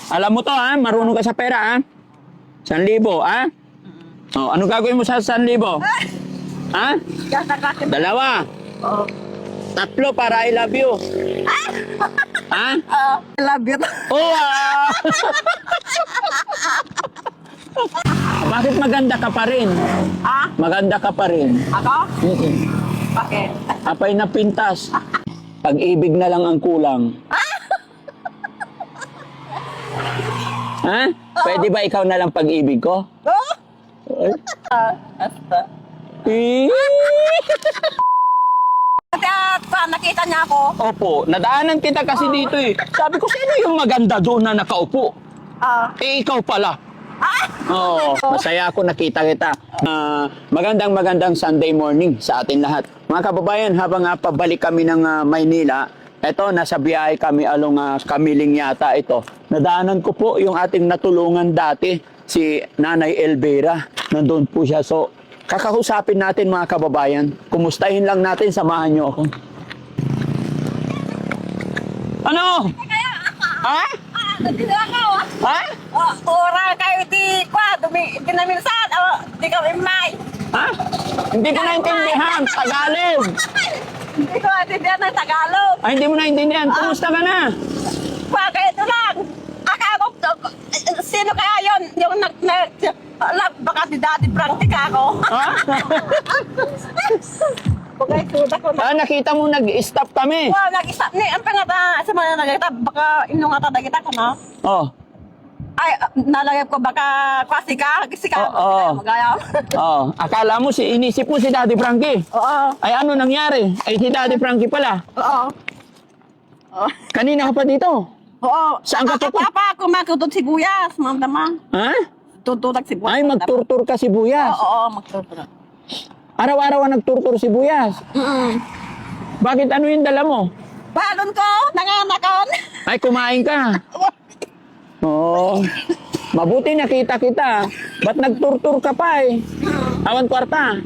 Alam mo to, ha? Marunong ka sa pera, ha? 1,000, ha? Oh, ano gagawin mo sa 1,000? Ha? 2. Oo. 3 para I love you. Ha? I love you. Oh, Bakit maganda ka pa rin? Ah? Maganda ka pa rin. Ako? Mm-mm. Bakit? Apay na pintas. Pag-ibig na lang ang kulang. Ha? Pwede ba ikaw na lang pag-ibig ko? Oh? Ay. Basta. Eh. Kaya nakita niya ako. Opo, nadaanan kita kasi dito eh. Sabi ko, sino yung maganda doon na nakaupo? Eh, ikaw pala. Oo, masaya ako nakita kita. Magandang Sunday morning sa atin lahat. Mga kababayan, habang pabalik kami ng Maynila, eto, nasa biyahe kami along Kamiling yata ito. Nadaanan ko po yung ating natulungan dati, si Nanay Elvira. Nandun po siya. So, kakausapin natin mga kababayan. Kumustahin lang natin, samahan niyo ako. Ano? Ha? Nandito ako. Ha? Ora kayo di kwa. Dinamisan. Di kami may. Ha? Hindi ko naintindihan. Tagalog. Hindi ko naintindihan ng Tagalog. Ay, hindi mo naintindihan. Kumusta ka na? Kwa kayo ito lang. Akala ko, sino kaya yun? Yung baka si Daddy Frankie ka ako. Ha? Bagay suda ko na. Nakita mo nag-stop kami. Wow, nag-isa. Ni, ang pangata, sa mga nagagita, baka inong ata nagita ko na. Oh. Ay, nalagay ko baka kwasi ka, Oo. magaya. Oh, akala mo inisip mo si Daddy Frankie. Oo. Ay, ano nangyari? Ay, si Daddy Frankie pala. Oo. Kanina ka pa dito. Oo. Saan ka pupunta? Papa, kumakutod sibuyas, mamdama. Ha? Tutulak sibuyas. Ay, magturtur ka sibuyas. Oo, magturtur. Araw-araw ang nagturtur sibuyas. Bakit ano yung dala mo? Balon ko, nanganakon. Ay, kumain ka. Oo. Mabuti nakita kita. Ba't nagturtur ka pa eh? Awan kwarta.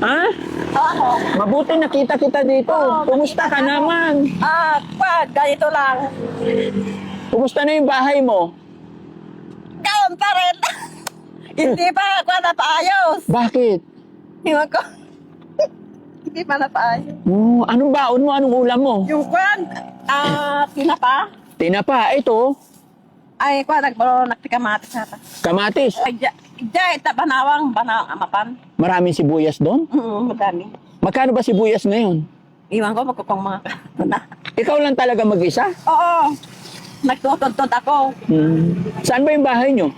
Ha? Oo. Mabuti nakita kita dito. Kumusta ka naman? Ganito lang. Kumusta na yung bahay mo? Kaon pa rin. Hindi pa ako napaayos. Bakit? Iwan ko. Hindi pa napaayos. Anong baon mo? Anong ulam mo? Yung kwan, tinapa. Tinapa. Ito, Ay, kwan, nagtikamatis nata. kamatis. Ay, banawang amapan. Maraming sibuyas doon. Madami. Magkano ba sibuyas ngayon? Iwan ko, magkukong mga na. Ikaw lang talaga mag-isa? Oo. Nagtutod ako. Saan ba yung bahay nyo?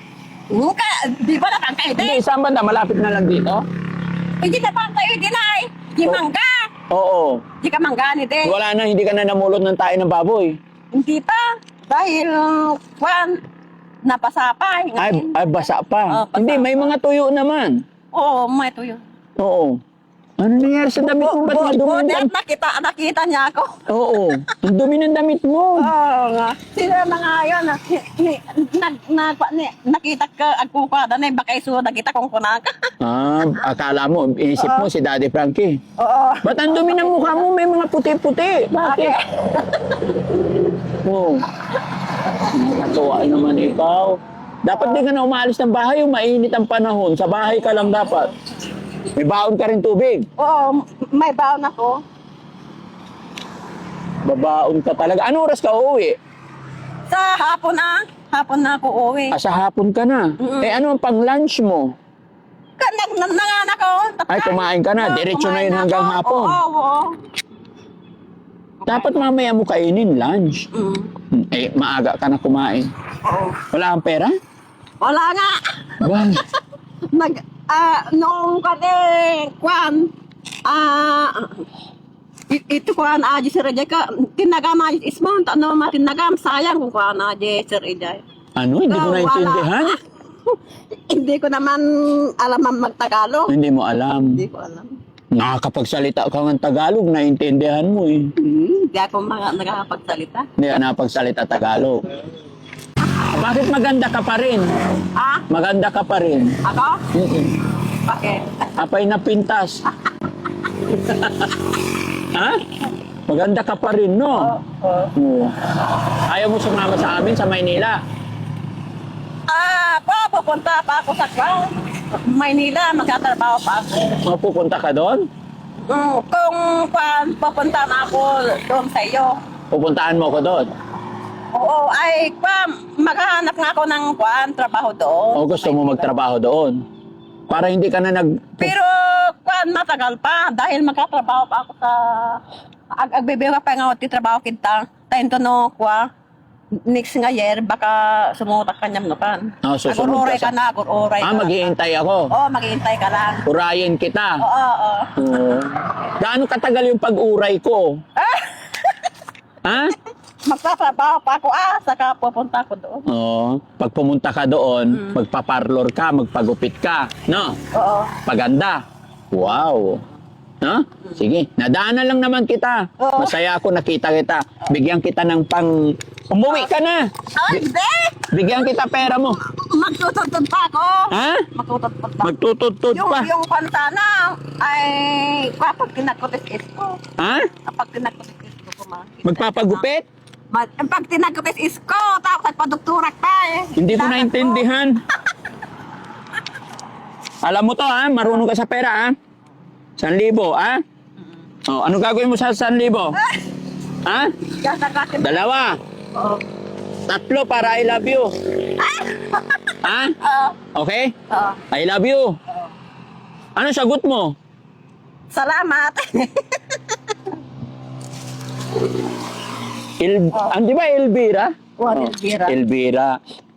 Di ba na kayo Hindi, din? saan banda? Malapit na lang dito? Hindi na pa kayo din ay. Di mangga. Oo. Di ka mangga ni din. Wala na, hindi ka na namulot ng tayo ng baboy. Hindi pa. Dahil, kwan, napasa pa. Ay basa pa. Basa Hindi, may mga tuyo naman. Oo, may tuyo. Oo. Ano nangyari sa damit mo? Ba't madumi ang damit? Nakita niya ako. Oo. Ang dumi ng damit mo. Oo nga. Sila mga yun, nakita ka, agkukwada na, baka iso, nakita kong kunaka. Akala mo, inisip mo si Daddy Frankie. Oo. Ba't ang dumi ng mukha mo? May mga puti-puti. Bakit? Oo. Nakatuwa naman ikaw. Dapat di ka na umalis ng bahay, yung mainit ang panahon. Sa bahay ka lang dapat. May baon ka rin tubig. Oo, may baon ako. Babaon ka talaga. Anong oras ka uuwi? Sa hapon na ako uwi. Sa hapon ka na. Eh ano ang pang-lunch mo? Nanganak ako. Ay, kumain ka na. Diretso na yun hanggang hapon. Oo. Dapat mamaya mo kainin lunch. Eh, maaga ka na kumain. Oo. Wala kang pera? Wala nga. Noong kwan, ito kwan, aji si Rejay ka, tinagam aji ismont, tinagam, sayang kung kwan aji si Rejay. Ano? Hindi ko naintindihan? Hindi ko naman alam ang magtagalog. Hindi mo alam. Hindi ko alam. Nakakapagsalita ka ng Tagalog, naintindihan mo eh. Hindi ako nakakapagsalita. Hindi ka nakapagsalita Tagalog. Bakit maganda ka pa rin? Maganda ka pa rin. Ako? Bakit? Apay na pintas. Ha? Maganda ka pa rin, no? Oo. Ayaw mo sumama sa amin sa Maynila? Pupunta pa ako sa Maynila, magtatrabaho pa ako. Mapupunta ka doon? Kung pupunta na ako doon sa iyo. Pupuntahan mo ko doon? Oo, ay maghahanap nga ako ng trabaho doon. O gusto mo magtrabaho doon? Para hindi ka na Pero matagal pa dahil magkatrabaho pa ako sa agbibigay pa nga ako trabaho kita. Tayo to no next nga year baka sumutak ka niyam no kan. Susunod Agururay ka ka na, agururay ka. maghihintay ako. Oo, maghihintay ka lang. Urayin kita. Oo. Oo. Gaano katagal yung pag-uray ko? Ha? Magtatrabaho pa ako saka pupunta ako doon. Oo. Pag pumunta ka doon, magpaparlor ka, magpagupit ka. No? Oo. Paganda. Wow. No? Sige, nadaanan lang naman kita. Oo. Masaya ako nakita kita. Bigyan kita ng Umuwi ka na. Hindi! Bigyan kita pera mo. Magtututod pa ako. Ha? Magtututod pa. Magtututod pa. Yung kanta na ay kapag tinakotis ko. Ha? Kapag tinakotis ko kumakita. Magpapagupit? Pag tinakotis ko, tapos nagpadoktorak pa eh. Hindi ko naintindihan. Alam mo to ha? Marunong ka sa pera ha? 1,000 ha? Oh, ano gagawin mo sa 1,000? Ha? Dalawa. Oo. 3 para I love you. Ha? Okay? Oo. I love you. Ano sagot mo? Salamat. Di ba Elvira? What is Elvira? Elvira.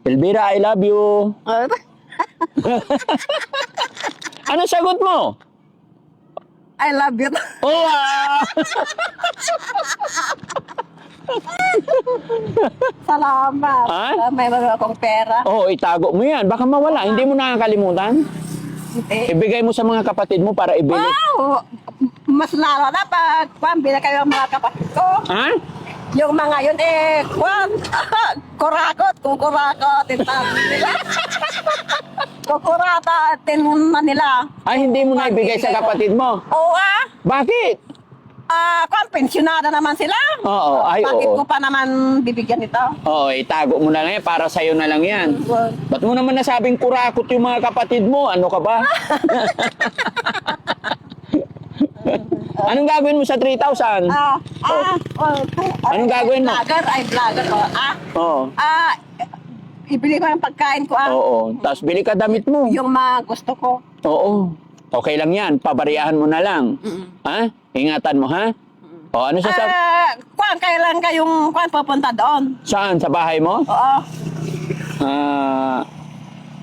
Elvira, I love you. Ano sagot mo? I love you. Oh, wow! Salamat. Ha? May mga akong pera. Oh, itago mo yan. Baka mawala. Hindi mo nakakalimutan. Hindi. Ibigay mo sa mga kapatid mo para ibili. Wow! Mas lalo na pag pambili kayo ng mga kapatid ko. Ha? Yung mga yun kurakot, kukurakot, nila. Kukuratin na nila. Ay, hindi mo na ibigay sa kapatid mo. Oo Bakit? pensyonada naman sila. Oo, ay Bakit oo. ko pa naman bibigyan ito? Oo, itago mo na lang yan. Para sa'yo na lang yan. Ba't mo naman nasabing kurakot yung mga kapatid mo? Ano ka ba? Anong gagawin mo sa 3,000? Anong gagawin mo? Vlogger ko. Oo. Ibili ko yung pagkain ko. Oo. Tapos bili ka damit mo. Yung mga gusto ko. Oo. Okay lang yan. Pabariyahan mo na lang. Ha? Ingatan mo, ha? O, ano sa... Kailan kayong pupunta doon? Saan? Sa bahay mo? Oo.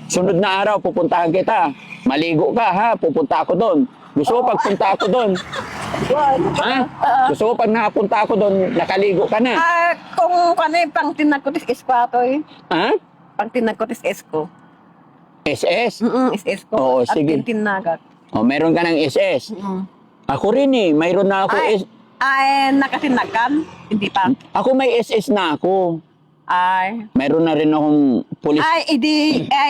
Sunod na araw, pupuntahan kita. Maligo ka, ha? Pupunta ako doon. Gusto ko pagpunta ako doon. Ha? Gusto ko pag nakapunta ako doon, nakaligo ka na. Kung ano yung pang tinagkotis isko ato eh. Ha? Pang tinagkotis isko. SS? Is ko. Oo, At sige. tinagat. O, meron ka ng SS. Ako rin eh. Mayroon na ako. Nakatinagan? Hindi pa. Ako may SS na ako. Ay. Mayroon na rin akong pulis.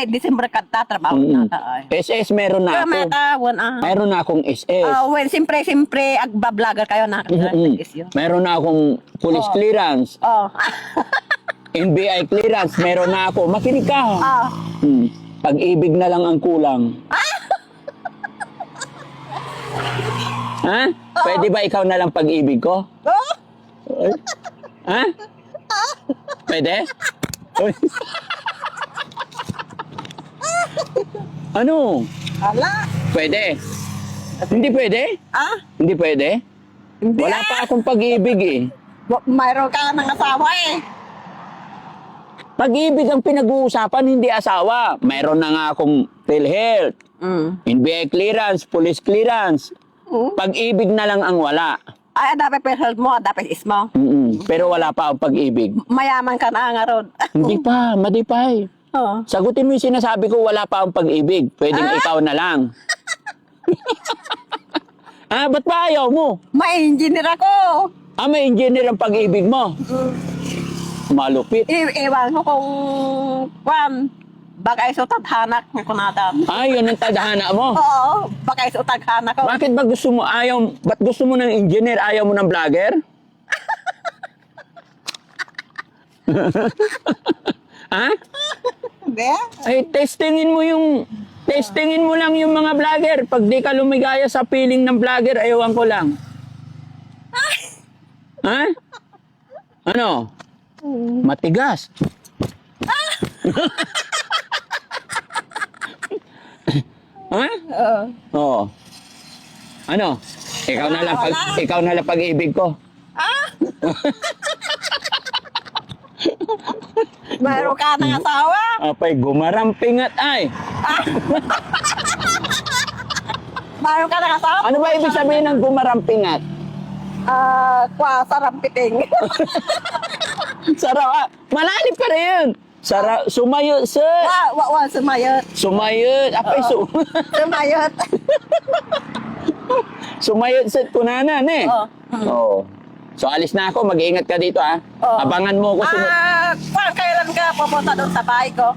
December ka tatrabaho na ta. SS meron na ako. Mayroon na akong SS. Well, siyempre, agba-vlogger kayo na. Meron na akong police clearance. NBI clearance. Meron na ako. Makinig ka. Pag-ibig na lang ang kulang. Ha? Pwede ba ikaw na lang pag-ibig ko? Ha? Pwede? Ano? Ala. Pwede? Hindi pwede? Hindi pwede? Hindi. Wala pa akong pag-ibig eh. Mayroon ka ng asawa eh. Pag-ibig ang pinag-uusapan, hindi asawa. Mayroon na nga akong PhilHealth, NBI clearance, police clearance. Pag-ibig na lang ang wala. Dapat PhilHealth mo, dapat is mo. Pero wala pa ang pag-ibig. Mayaman ka na nga ron. Hindi pa, madipay. Sagutin mo yung sinasabi ko, wala pa ang pag-ibig. Pwedeng ikaw na lang. Ba't ba ayaw mo? May engineer ako. May engineer ang pag-ibig mo. Malupit. Iwan ko kung baka iso tadhana kung kunada. Yun ang tadhana mo. Oo, baka iso tadhana ko. Bakit ba gusto mo, ba't gusto mo ng engineer, ayaw mo ng vlogger? Ha? Hindi. Ay, testingin mo lang yung mga vlogger. Pag di ka lumigaya sa feeling ng vlogger, ayawan ko lang. Ha? Ano? Matigas. Ha? Oo. Ano? Ikaw na lang pag-ibig ko. Mayroon ka ng asawa? Apay, gumarampingat ay. Mayroon ka ng asawa? Ano ba ibig sabihin ng gumarampingat? Sarampiting. Sarap. Malalim pa rin. Sumayot, sir. Sumayot. Sumayot. Apay, Sumayot. sumayot, sir. Kunanan eh. Oo. So, alis na ako. Mag-iingat ka dito, ha? Oo. Abangan mo ako sunod. Kailan ka pupunta doon sa bahay ko?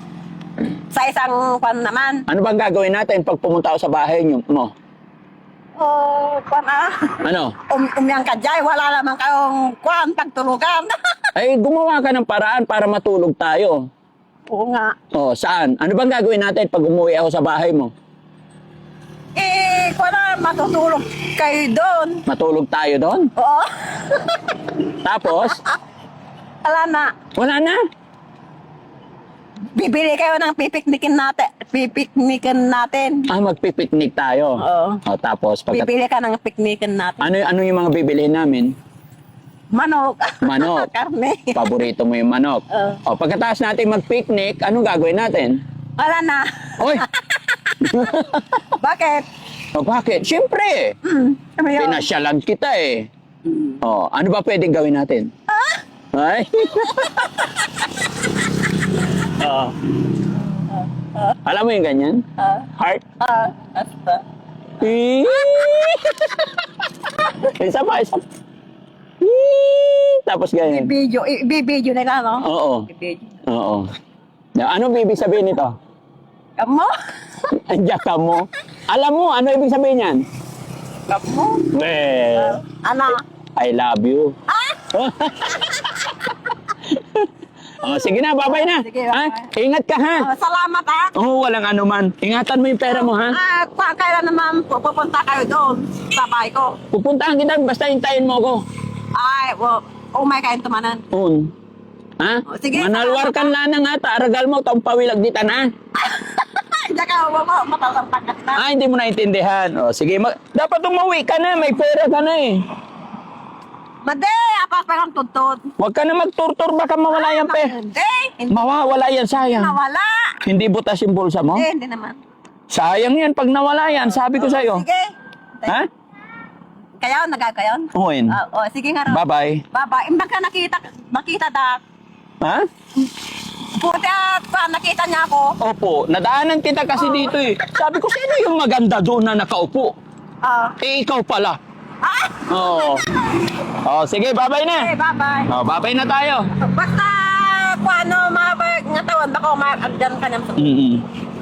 Sa isang kwan naman. Ano bang gagawin natin pag pumunta ako sa bahay niyo mo? Kwan Ano? Umyang ka dyan. Wala naman kayong kwan, pagtulugan. Ay, gumawa ka ng paraan para matulog tayo. Oo nga. Oh, saan? Ano bang gagawin natin pag umuwi ako sa bahay mo? Kwan matutulog kayo doon. Matulog tayo doon? Oo. Tapos? Wala na. Wala na. Bibili kayo ng pipiknikin natin. Magpipiknik tayo. Oo. Oh, tapos, Bibili ka ng piknikin natin. ano yung mga bibilihin namin? Manok. Manok. Karne. Paborito mo yung manok. Oo. O, pagkatapos natin mag-picnic, anong gagawin natin? Wala na. Oy! Bakit? O, bakit? Siyempre, Ano yun? pinasyalan kita eh. O, ano ba pwedeng gawin natin? Ay? Oo. Alam mo yung ganyan? Heart? Basta. Isa pa. Tapos ganyan. Ibibidyo nila, no? Oo. Ibibidyo. Oo. Ano ibig sabihin nito? Kamo? Andiyan ka mo. Alam mo, ano ibig sabihin yan? Kamo? Well, Ano? I love you. Oh, sige na, babay na. Sige, Ha? bye. Ingat ka, ha? Salamat, ha? Oo, walang anuman. Ingatan mo yung pera mo, ha? Kailan naman pupunta kayo doon sa bahay ko? Pupuntahan kita, basta hintayin mo ako. Ay, umay kayong tumanan. Un. Ha? Oh, sige, Manalwarkan lang nga, taaragal mo, taong pawilag dita na. Hindi ka matalampak na. Hindi mo naintindihan. O, sige, dapat umuwi ka na, may pera ka na eh. Made, apas pa kang tuntun. Huwag ka na magturtur, baka mawala yung pera. Hindi. Mawawala yan, sayang. Nawala. Hindi butas yung bulsa mo? Hindi naman. Sayang yan, pag nawala yan, sabi ko sa'yo. Sige. Ha? Kayo, nagkakayon? Uwin. Sige nga rin. Bye-bye. Bye-bye. Imbag ka nakita dak. Ha? Buti at nakita niya ako. Opo, nadaanan kita kasi dito eh. Sabi ko, sino yung maganda doon na nakaupo? Ikaw pala. Oo. Oh, sige, bye-bye na. Okay, bye-bye. Oh, bye-bye na tayo. Basta, mabag nga tawad, baka umaagdan ka niya.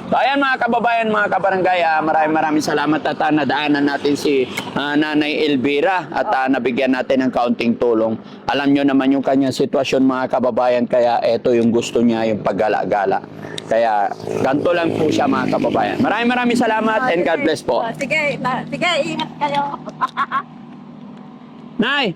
So ayan mga kababayan, mga kabarangay, maraming salamat at nadaanan natin si Nanay Elvira at nabigyan natin ng kaunting tulong. Alam nyo naman yung kanyang sitwasyon mga kababayan, kaya ito yung gusto niya, yung paggala-gala. Kaya ganito lang po siya mga kababayan. Maraming salamat and God bless po. Sige, ingat kayo. Nay!